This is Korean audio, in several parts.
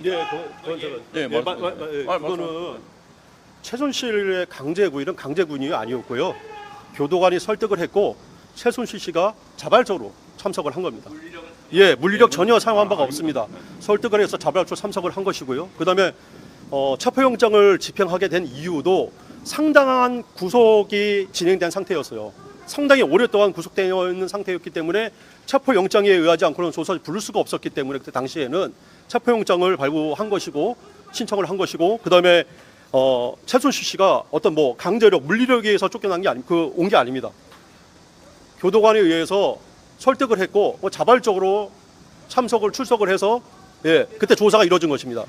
예, 그건 제가 네, 그거는 최순실의 강제구 이런 강제군이 아니었고요. 교도관이 설득을 했고 최순실 씨가 자발적으로 참석을 한 겁니다. 예, 물리력 전혀 사용한 바가 없습니다. 설득을 해서 자발적으로 참석을 한 것이고요. 그다음에 체포영장을 집행하게 된 이유도 상당한 구속이 진행된 상태였어요. 상당히 오랫동안 구속되어 있는 상태였기 때문에 체포영장에 의하지 않고는 조사를 부를 수가 없었기 때문에 그때 당시에는 체포영장을 발부한 것이고 신청을 한 것이고 그다음에 최순실 씨가 어떤 뭐 강제력, 물리력에 의해서 쫓겨난 게 온 게 아닙니다. 교도관에 의해서 설득을 했고 자발적으로 출석을 해서 그때 조사가 이루어진 것입니다.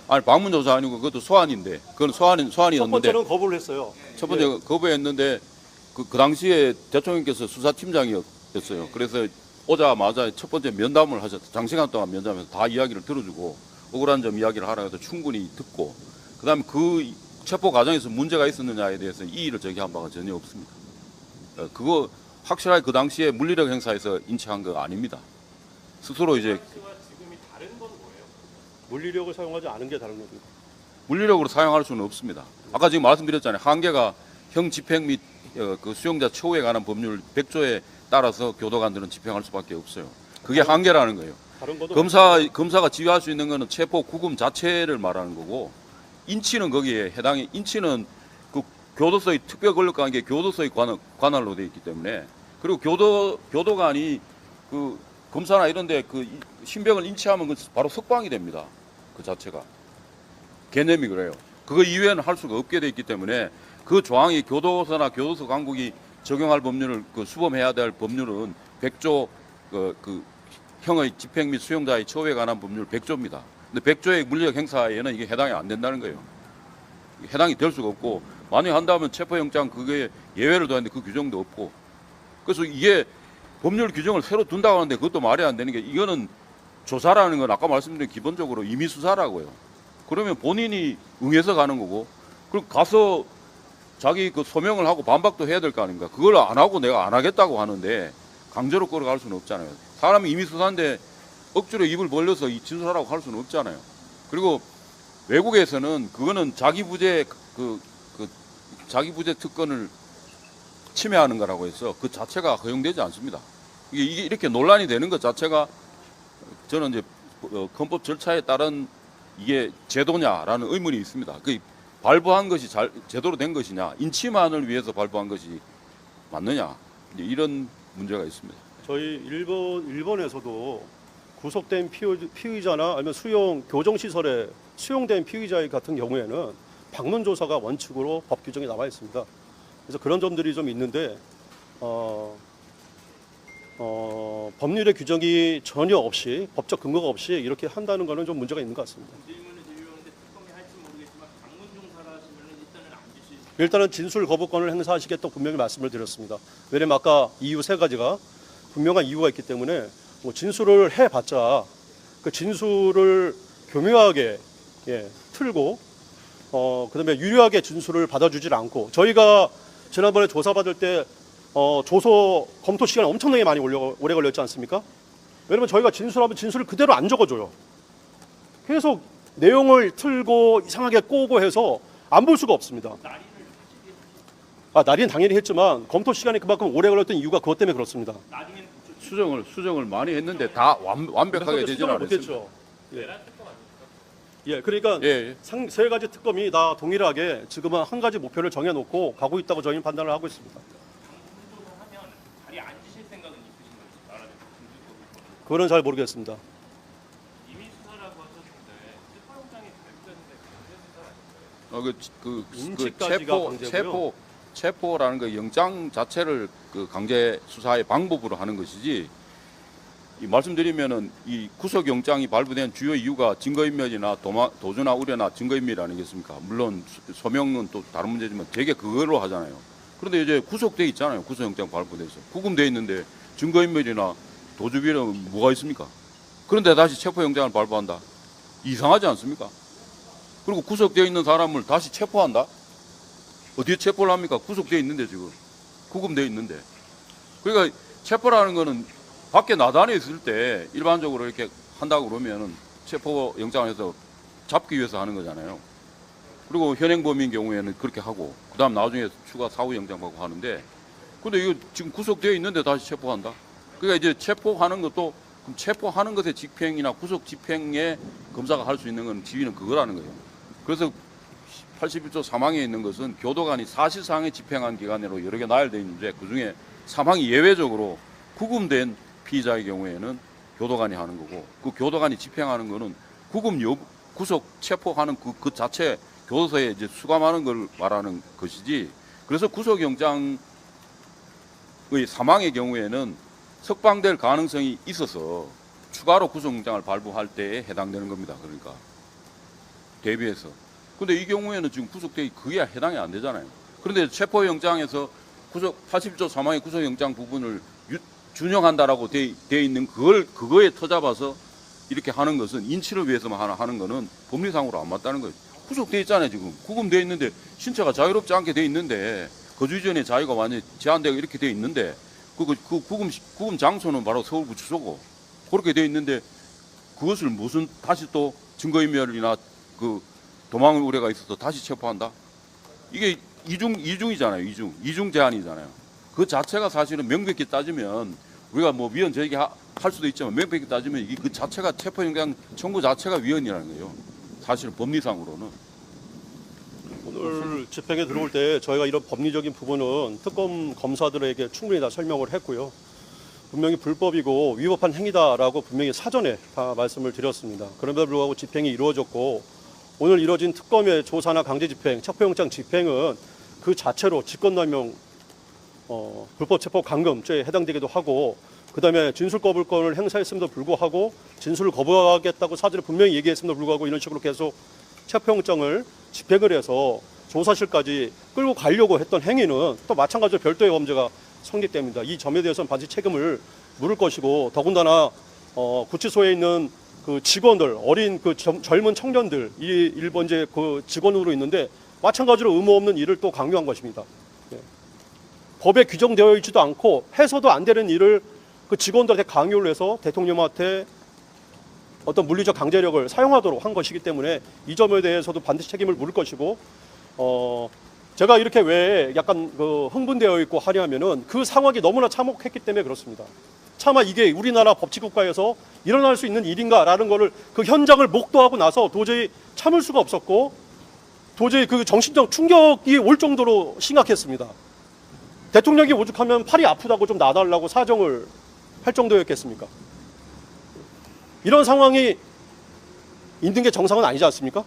아니 방문조사 아니고 그것도 소환인데 그건 소환이었는데 첫 번째는 거부를 했어요. 첫 번째 거부했는데 그 당시에 대통령께서 수사팀장이었어요. 그래서 오자마자 첫 번째 면담을 하셨어요. 장시간 동안 면담해서 다 이야기를 들어주고 억울한 점 이야기를 하라 해서 충분히 듣고 그다음에 그 체포 과정에서 문제가 있었느냐에 대해서 이의를 제기한 바가 전혀 없습니다. 그거 확실하게 그 당시에 물리력 행사에서 인치한 거 아닙니다. 스스로 이제 지금이 다른 건 뭐예요? 물리력을 사용하지 않은 게 다른 겁니다. 물리력으로 사용할 수는 없습니다. 아까 지금 말씀드렸잖아요. 한계가 형 집행 및 그 수용자 처우에 관한 법률 100조에 따라서 교도관들은 집행할 수밖에 없어요. 그게 한계라는 거예요. 다른 것도 검사가 지휘할 수 있는 것은 체포 구금 자체를 말하는 거고 인치는 거기에 해당이 인치는 그 교도소의 특별 권력관계 교도소의 관할로 되어 있기 때문에 그리고 교도관이 그 검사나 이런데 그 신병을 인치하면 그 바로 석방이 됩니다. 그 자체가 개념이 그래요. 그거 이외에는 할 수가 없게 돼 있기 때문에 그 조항이 교도소나 교도소 강국이 적용할 법률을 수범해야 될 법률은 100조 그 형의 집행 및 수용자의 처우에 관한 법률 100조입니다. 근데 100조의 물리력 행사에는 이게 해당이 안 된다는 거예요. 해당이 될 수가 없고 만약에 한다면 체포영장 그게 예외를 뒀는데 그 규정도 없고 그래서 이게 법률 규정을 새로 둔다고 하는데 그것도 말이 안 되는 게 이거는 조사라는 건 아까 말씀드린 기본적으로 임의 수사라고요. 그러면 본인이 응해서 가는 거고 그리고 가서 자기 그 소명을 하고 반박도 해야 될 거 아닙니까? 그걸 안 하고 내가 안 하겠다고 하는데 강제로 끌어갈 수는 없잖아요. 사람이 임의 수사인데 억지로 입을 벌려서 진술하라고 할 수는 없잖아요. 그리고 외국에서는 그거는 자기 부재 자기 부재 특권을 침해하는 거라고 해서 그 자체가 허용되지 않습니다. 이게 이렇게 논란이 되는 것 자체가 저는 이제 헌법 절차에 따른 이게 제도냐라는 의문이 있습니다. 그 발부한 것이 제대로 된 것이냐, 인치만을 위해서 발부한 것이 맞느냐 이런 문제가 있습니다. 저희 일본에서도 구속된 피의자나 아니면 교정 시설에 수용된 피의자 같은 경우에는 방문 조사가 원칙으로 법 규정에 나와 있습니다. 그래서 그런 점들이 좀 있는데 법률의 규정이 전혀 없이 법적 근거가 없이 이렇게 한다는 것은 좀 문제가 있는 것 같습니다. 일단은 진술 거부권을 행사하시겠다고 분명히 말씀을 드렸습니다. 왜냐면 아까 이유 세 가지가 분명한 이유가 있기 때문에 진술을 해봤자 그 진술을 교묘하게 틀고 그다음에 유리하게 진술을 받아주질 않고 저희가 지난번에 조사받을 때 조서 검토 시간이 엄청나게 많이 오래 걸렸지 않습니까? 왜냐면 저희가 진술하면 진술을 그대로 안 적어줘요. 계속 내용을 틀고 이상하게 꼬고 해서 안 볼 수가 없습니다. 날인은 당연히 했지만 검토 시간이 그만큼 오래 걸렸던 이유가 그것 때문에 그렇습니다. 수정을 많이 했는데 다 완벽하게 되지는 않았습니다. 그러니까 세 가지 특검이 다 동일하게 지금은 한 가지 목표를 정해놓고 가고 있다고 저희는 판단을 하고 있습니다. 그거는 잘 모르겠습니다. 체포라는 거 영장 자체를 그 강제 수사의 방법으로 하는 것이지 말씀드리면은 이 구속영장이 발부된 주요 이유가 증거인멸이나 도주나 우려나 증거인멸 아니겠습니까? 물론 소명은 또 다른 문제지만 되게 그걸로 하잖아요. 그런데 이제 구속돼 있잖아요. 구속영장 발부돼서 구금돼 있는데 증거인멸이나 도주비는 뭐가 있습니까? 그런데 다시 체포영장을 발부한다. 이상하지 않습니까? 그리고 구속되어 있는 사람을 다시 체포한다? 어디에 체포를 합니까? 구속되어 있는데 지금 구금되어 있는데. 그러니까 체포라는 거는 밖에 나단에 있을 때 일반적으로 이렇게 한다고 그러면은 체포 영장을 해서 잡기 위해서 하는 거잖아요. 그리고 현행범인 경우에는 그렇게 하고 그다음 나중에 추가 사후 영장 받고 하는데 근데 이거 지금 구속되어 있는데 다시 체포한다. 그러니까 이제 체포하는 것도 그럼 체포하는 것의 집행이나 구속 집행에 검사가 할 수 있는 건 지위는 그거라는 거예요. 그래서 81조 3항에 있는 것은 교도관이 사실상의 집행한 기관으로 여러 개 나열되어 있는데 그중에 3항이 예외적으로 구금된 피의자의 경우에는 교도관이 하는 거고 그 교도관이 집행하는 거는 구속 체포하는 그 자체 교도소에 이제 수감하는 걸 말하는 것이지. 그래서 구속영장의 3항의 경우에는 석방될 가능성이 있어서 추가로 구속영장을 발부할 때에 해당되는 겁니다. 그러니까 대비해서. 근데 이 경우에는 지금 구속되기 그게 해당이 안 되잖아요. 그런데 체포영장에서 81조 3항의 구속영장 부분을 준용한다라고 돼 있는 그거에 터잡아서 이렇게 하는 것은 인치를 위해서만 하는 거는 법리상으로 안 맞다는 거예요. 구속돼 있잖아요. 지금 구금돼 있는데 신체가 자유롭지 않게 돼 있는데 거주 이전의 자유가 완전히 제한되고 이렇게 돼 있는데 그 구금 장소는 바로 서울구치소고 그렇게 돼 있는데 그것을 무슨 다시 또 증거인멸이나 그 도망 우려가 있어서 다시 체포한다? 이게 이중이잖아요. 이중 제한이잖아요. 그 자체가 사실은 명백히 따지면 우리가 뭐 위헌 제기할 수도 있지만 명백히 따지면 이게 그 자체가 체포영장 청구 자체가 위헌이라는 거예요. 사실 법리상으로는. 오늘 집행에 들어올 때 저희가 이런 법리적인 부분은 특검 검사들에게 충분히 다 설명을 했고요. 분명히 불법이고 위법한 행위다라고 분명히 사전에 다 말씀을 드렸습니다. 그럼에도 불구하고 집행이 이루어졌고 오늘 이루어진 특검의 조사나 강제집행, 체포영장 집행은 그 자체로 직권남용 불법 체포 감금죄에 해당되기도 하고 그다음에 진술 거부권을 행사했음에도 불구하고 진술을 거부하겠다고 사전에 분명히 얘기했음에도 불구하고 이런 식으로 계속 체포영장을 집행을 해서 조사실까지 끌고 가려고 했던 행위는 또 마찬가지로 별도의 범죄가 성립됩니다. 이 점에 대해서는 반드시 책임을 물을 것이고 더군다나 구치소에 있는 그 직원들 어린 그 젊은 청년들 이 일본제 그 직원으로 있는데 마찬가지로 의무 없는 일을 또 강요한 것입니다. 예. 법에 규정되어 있지도 않고 해서도 안 되는 일을 그 직원들한테 강요를 해서 대통령한테 어떤 물리적 강제력을 사용하도록 한 것이기 때문에 이 점에 대해서도 반드시 책임을 물을 것이고 제가 이렇게 왜 약간 그 흥분되어 있고 하냐면은 그 상황이 너무나 참혹했기 때문에 그렇습니다. 차마 이게 우리나라 법치국가에서 일어날 수 있는 일인가라는 거를 그 현장을 목도하고 나서 도저히 참을 수가 없었고 도저히 그 정신적 충격이 올 정도로 심각했습니다. 대통령이 오죽하면 팔이 아프다고 좀 놔달라고 사정을 할 정도였겠습니까? 이런 상황이 있는 게 정상은 아니지 않습니까?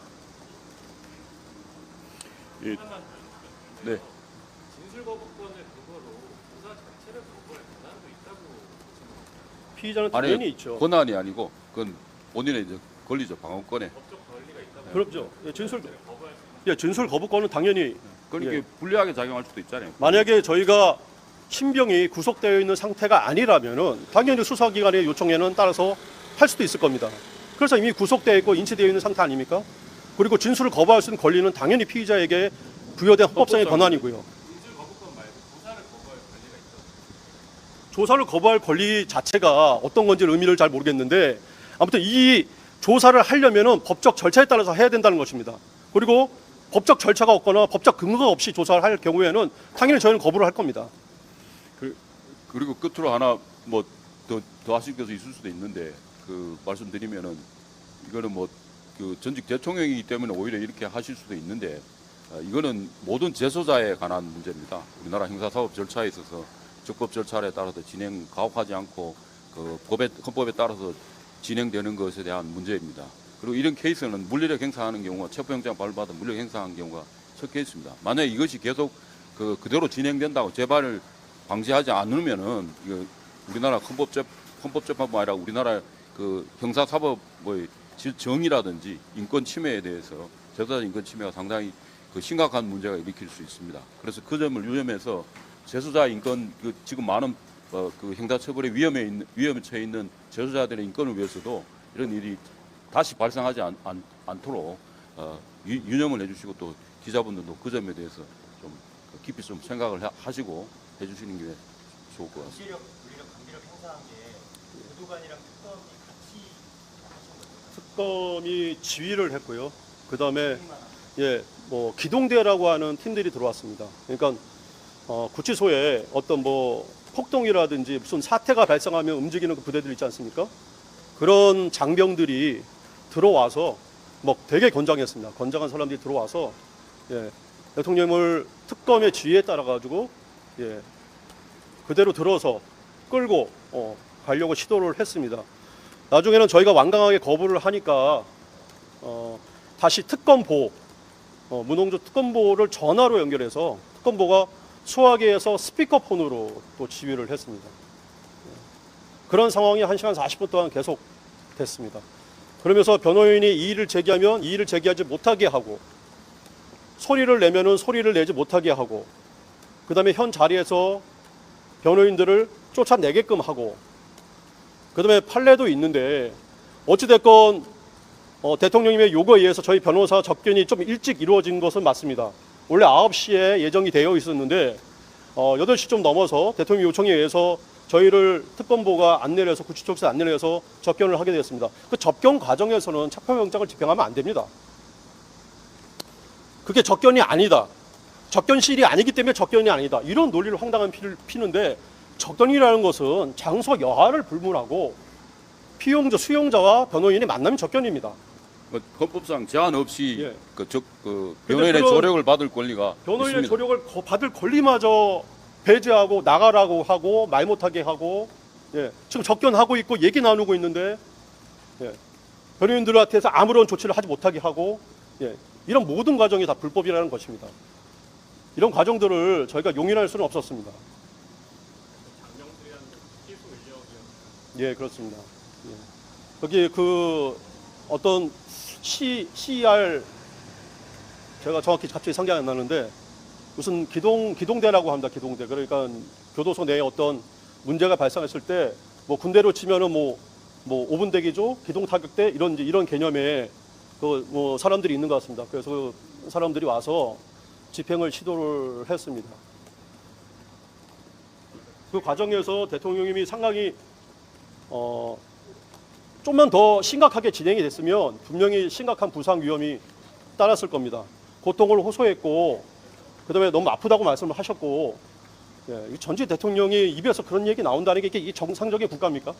예. 네. 진술 거부권을 그거로 조사 자체를 거부할 권한도 있다고 피의자는 당연히 있죠. 권한이 아니고 그건 본인의 이제 권리죠. 방어권에. 법적 권리가 있다고. 그렇죠. 진술 거부권은 당연히 그러니까 예. 불리하게 작용할 수도 있잖아요. 만약에 저희가 신병이 구속되어 있는 상태가 아니라면은 당연히 수사기관의 요청에는 따라서 할 수도 있을 겁니다. 그래서 이미 구속되어 있고 인치되어 있는 상태 아닙니까? 그리고 진술을 거부할 수 있는 권리는 당연히 피의자에게 부여된 헌법상의 권한이고요. 진술 거부권 말고 조사를 거부할 권리가 있다고. 조사를 거부할 권리 자체가 어떤 건지 의미를 잘 모르겠는데 아무튼 이 조사를 하려면은 법적 절차에 따라서 해야 된다는 것입니다. 그리고 법적 절차가 없거나 법적 근거가 없이 조사를 할 경우에는 당연히 저희는 거부를 할 겁니다. 그리고 끝으로 하나 뭐 더 하실 것이 있을 수도 있는데 그 말씀드리면은 이거는 뭐 그 전직 대통령이기 때문에 오히려 이렇게 하실 수도 있는데 이거는 모든 재소자에 관한 문제입니다. 우리나라 형사사법 절차에 있어서 적법 절차에 따라서 가혹하지 않고 그 헌법에 따라서 진행되는 것에 대한 문제입니다. 그리고 이런 케이스는 물리력 행사하는 경우가 체포영장 발부받아 물리력 행사하는 경우가 섞여 있습니다. 만약 이것이 계속 그대로 진행된다고 재발을 방지하지 않으면은 우리나라 헌법재판부가 아니라 우리나라 그 형사사법의 정의라든지 인권 침해에 대해서 재소자 인권 침해가 상당히 그 심각한 문제가 일으킬 수 있습니다. 그래서 그 점을 유념해서 재소자 인권 지금 많은 그 형사처벌의 위험에 처해 있는 재소자들의 인권을 위해서도 이런 일이 다시 발생하지 않도록 유념을 해주시고 또 기자분들도 그 점에 대해서 좀 깊이 좀 생각을 하시고 해주시는 게 좋을 것 같습니다. 물리력 강제력 행사한 게 교도관이랑 특검이 같이 하신 거죠? 특검이 지휘를 했고요. 그 다음에 뭐 기동대라고 하는 팀들이 들어왔습니다. 그러니까 구치소에 어떤 뭐 폭동이라든지 무슨 사태가 발생하면 움직이는 그 부대들 있지 않습니까? 그런 장병들이 들어와서 뭐 되게 건장했습니다. 건장한 사람들이 들어와서 대통령을 특검의 지휘에 따라 가지고 그대로 들어서 끌고 가려고 시도를 했습니다. 나중에는 저희가 완강하게 거부를 하니까 다시 특검보 문홍주 특검보를 전화로 연결해서 특검보가 수화기에서 스피커폰으로 또 지휘를 했습니다. 그런 상황이 1시간 40분 동안 계속 됐습니다. 그러면서 변호인이 이의를 제기하면 이의를 제기하지 못하게 하고 소리를 내면은 소리를 내지 못하게 하고 그 다음에 현 자리에서 변호인들을 쫓아내게끔 하고 그 다음에 판례도 있는데 어찌됐건 대통령님의 요구에 의해서 저희 변호사 접견이 좀 일찍 이루어진 것은 맞습니다. 원래 9시에 예정이 되어 있었는데 8시 좀 넘어서 대통령 요청에 의해서 저희를 특검보가 안내를 해서 구치소에서 안내를 해서 접견을 하게 되었습니다. 그 접견 과정에서는 체포영장을 집행하면 안 됩니다. 그게 접견이 아니다. 접견실이 아니기 때문에 접견이 아니다. 이런 논리를 황당한 피를 피는데 접견이라는 것은 장소 여하를 불문하고 피용자, 수용자와 변호인이 만나면 접견입니다. 뭐 헌법상 제한 없이 예. 변호인의 그런 조력을 받을 권리가 변호인의 있습니다. 조력을 받을 권리마저 배제하고 나가라고 하고 말 못하게 하고 지금 접견하고 있고 얘기 나누고 있는데 변호인들한테서 아무런 조치를 하지 못하게 하고 이런 모든 과정이 다 불법이라는 것입니다. 이런 과정들을 저희가 용인할 수는 없었습니다. 장병들이란 필수 인력이요. 예, 그렇습니다. 여기 그 어떤 CR 제가 정확히 갑자기 생각이 안 나는데 무슨 기동대라고 합니다. 기동대. 그러니까 교도소 내에 어떤 문제가 발생했을 때 뭐 군대로 치면은 뭐 5분 대기조, 기동 타격대 이런 개념의 뭐 사람들이 있는 것 같습니다. 그래서 그 사람들이 와서 집행을 시도를 했습니다. 그 과정에서 대통령님이 상당히 좀만 더 심각하게 진행이 됐으면 분명히 심각한 부상 위험이 따랐을 겁니다. 고통을 호소했고 그다음에 너무 아프다고 말씀을 하셨고 전직 대통령이 입에서 그런 얘기 나온다는 게 이게 정상적인 국가입니까?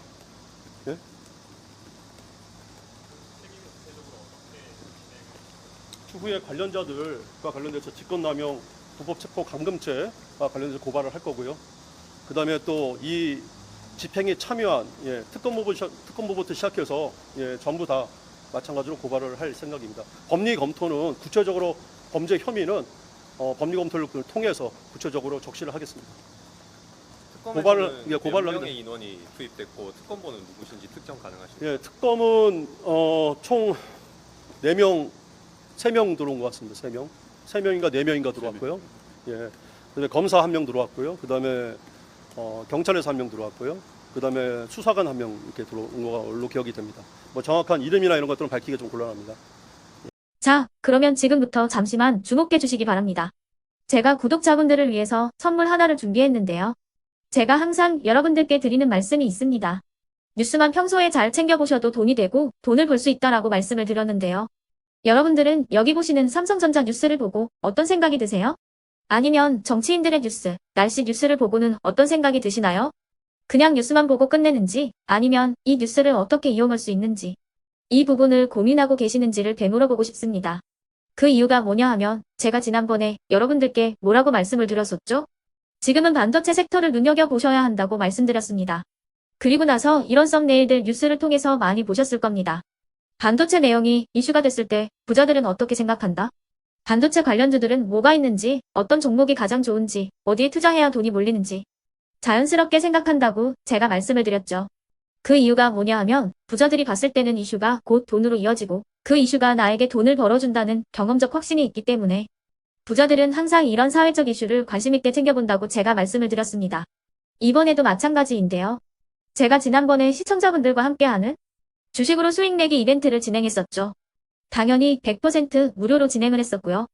추후에 관련자들과 관련돼서 직권남용, 불법체포 감금죄와 관련해서 고발을 할 거고요. 그 다음에 또 이 집행에 참여한 특검부부터 시작해서 전부 다 마찬가지로 고발을 할 생각입니다. 법리 검토는 구체적으로 범죄 혐의는 법리 검토를 통해서 구체적으로 적시를 하겠습니다. 고발을 고발을 하게 명의 인원이 투입됐고 특검보는 누구신지 특정 가능하십니까? 특검은 총 4명, 3명 들어온 것 같습니다. 3명. 3명인가 4명인가 들어왔고요. 그다음에 검사 1명 들어왔고요. 그다음에 경찰에서 1명 들어왔고요. 그다음에 수사관 1명 이렇게 들어온 걸로 기억이 됩니다. 뭐 정확한 이름이나 이런 것들은 밝히기가 좀 곤란합니다. 자, 그러면 지금부터 잠시만 주목해 주시기 바랍니다. 제가 구독자분들을 위해서 선물 하나를 준비했는데요. 제가 항상 여러분들께 드리는 말씀이 있습니다. 뉴스만 평소에 잘 챙겨보셔도 돈이 되고 돈을 벌 수 있다라고 말씀을 드렸는데요. 여러분들은 여기 보시는 삼성전자 뉴스를 보고 어떤 생각이 드세요? 아니면 정치인들의 뉴스, 날씨 뉴스를 보고는 어떤 생각이 드시나요? 그냥 뉴스만 보고 끝내는지 아니면 이 뉴스를 어떻게 이용할 수 있는지 이 부분을 고민하고 계시는지를 되물어보고 싶습니다. 그 이유가 뭐냐 하면 제가 지난번에 여러분들께 뭐라고 말씀을 드렸었죠? 지금은 반도체 섹터를 눈여겨보셔야 한다고 말씀드렸습니다. 그리고 나서 이런 썸네일들 뉴스를 통해서 많이 보셨을 겁니다. 반도체 내용이 이슈가 됐을 때 부자들은 어떻게 생각한다? 반도체 관련주들은 뭐가 있는지, 어떤 종목이 가장 좋은지, 어디에 투자해야 돈이 몰리는지 자연스럽게 생각한다고 제가 말씀을 드렸죠. 그 이유가 뭐냐 하면 부자들이 봤을 때는 이슈가 곧 돈으로 이어지고 그 이슈가 나에게 돈을 벌어준다는 경험적 확신이 있기 때문에 부자들은 항상 이런 사회적 이슈를 관심있게 챙겨본다고 제가 말씀을 드렸습니다. 이번에도 마찬가지인데요. 제가 지난번에 시청자분들과 함께하는 주식으로 수익 내기 이벤트를 진행했었죠. 당연히 100% 무료로 진행을 했었고요.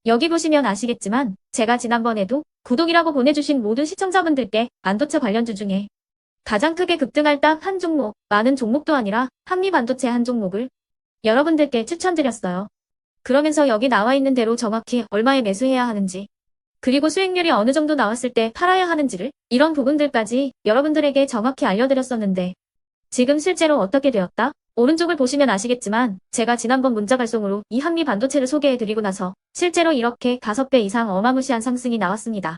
여기 보시면 아시겠지만 제가 지난번에도 구독이라고 보내주신 모든 시청자분들께 반도체 관련주 중에 가장 크게 급등할 딱 한 종목, 많은 종목도 아니라 한미 반도체 한 종목을 여러분들께 추천드렸어요. 그러면서 여기 나와 있는 대로 정확히 얼마에 매수해야 하는지, 그리고 수익률이 어느 정도 나왔을 때 팔아야 하는지를, 이런 부분들까지 여러분들에게 정확히 알려드렸었는데 지금 실제로 어떻게 되었다? 오른쪽을 보시면 아시겠지만 제가 지난번 문자 발송으로 이 한미 반도체를 소개해드리고 나서 실제로 이렇게 5배 이상 어마무시한 상승이 나왔습니다.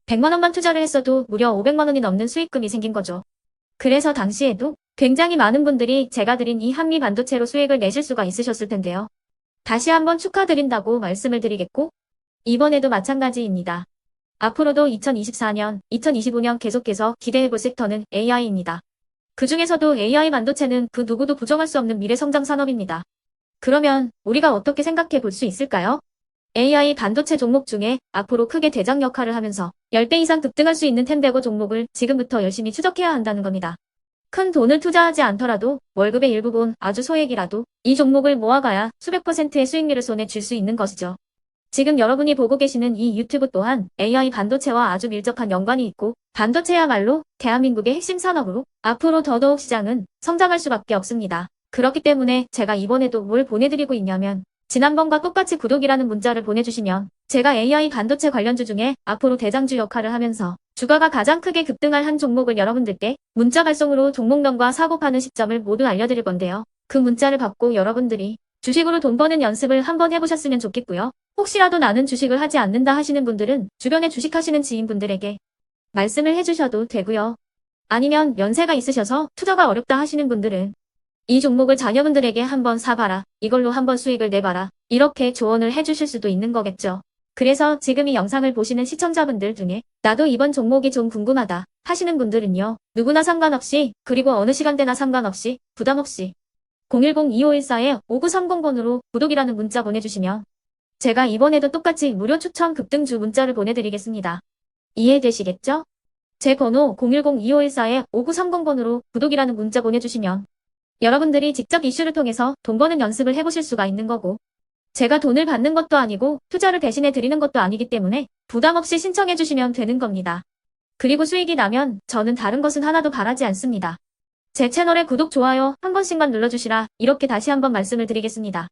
100만 원만 투자를 했어도 무려 500만 원이 넘는 수익금이 생긴 거죠. 그래서 당시에도 굉장히 많은 분들이 제가 드린 이 한미 반도체로 수익을 내실 수가 있으셨을 텐데요. 다시 한번 축하드린다고 말씀을 드리겠고, 이번에도 마찬가지입니다. 앞으로도 2024년, 2025년 계속해서 기대해볼 섹터는 AI입니다. 그 중에서도 AI 반도체는 그 누구도 부정할 수 없는 미래성장 산업입니다. 그러면 우리가 어떻게 생각해 볼 수 있을까요? AI 반도체 종목 중에 앞으로 크게 대장 역할을 하면서 10배 이상 급등할 수 있는 템베고 종목을 지금부터 열심히 추적해야 한다는 겁니다. 큰 돈을 투자하지 않더라도 월급의 일부분 아주 소액이라도 이 종목을 모아가야 수백 %의 수익률을 손에 쥘 수 있는 것이죠. 지금 여러분이 보고 계시는 이 유튜브 또한 AI 반도체와 아주 밀접한 연관이 있고 반도체야말로 대한민국의 핵심 산업으로 앞으로 더더욱 시장은 성장할 수밖에 없습니다. 그렇기 때문에 제가 이번에도 뭘 보내드리고 있냐면 지난번과 똑같이 구독이라는 문자를 보내주시면 제가 AI 반도체 관련주 중에 앞으로 대장주 역할을 하면서 주가가 가장 크게 급등할 한 종목을 여러분들께 문자 발송으로 종목명과 사고 파는 시점을 모두 알려드릴 건데요. 그 문자를 받고 여러분들이 주식으로 돈 버는 연습을 한번 해보셨으면 좋겠고요. 혹시라도 나는 주식을 하지 않는다 하시는 분들은 주변에 주식하시는 지인분들에게 말씀을 해주셔도 되고요. 아니면 연세가 있으셔서 투자가 어렵다 하시는 분들은 이 종목을 자녀분들에게 한번 사봐라, 이걸로 한번 수익을 내봐라, 이렇게 조언을 해주실 수도 있는 거겠죠. 그래서 지금 이 영상을 보시는 시청자분들 중에 나도 이번 종목이 좀 궁금하다 하시는 분들은요. 누구나 상관없이, 그리고 어느 시간대나 상관없이 부담 없이 010-2514-5930번으로 구독이라는 문자 보내주시면 제가 이번에도 똑같이 무료 추천 급등주 문자를 보내드리겠습니다. 이해되시겠죠? 제 번호 010-2514-5930번으로 구독이라는 문자 보내주시면 여러분들이 직접 이슈를 통해서 돈 버는 연습을 해보실 수가 있는 거고, 제가 돈을 받는 것도 아니고 투자를 대신해 드리는 것도 아니기 때문에 부담 없이 신청해 주시면 되는 겁니다. 그리고 수익이 나면 저는 다른 것은 하나도 바라지 않습니다. 제 채널에 구독, 좋아요 한 번씩만 눌러주시라, 이렇게 다시 한번 말씀을 드리겠습니다.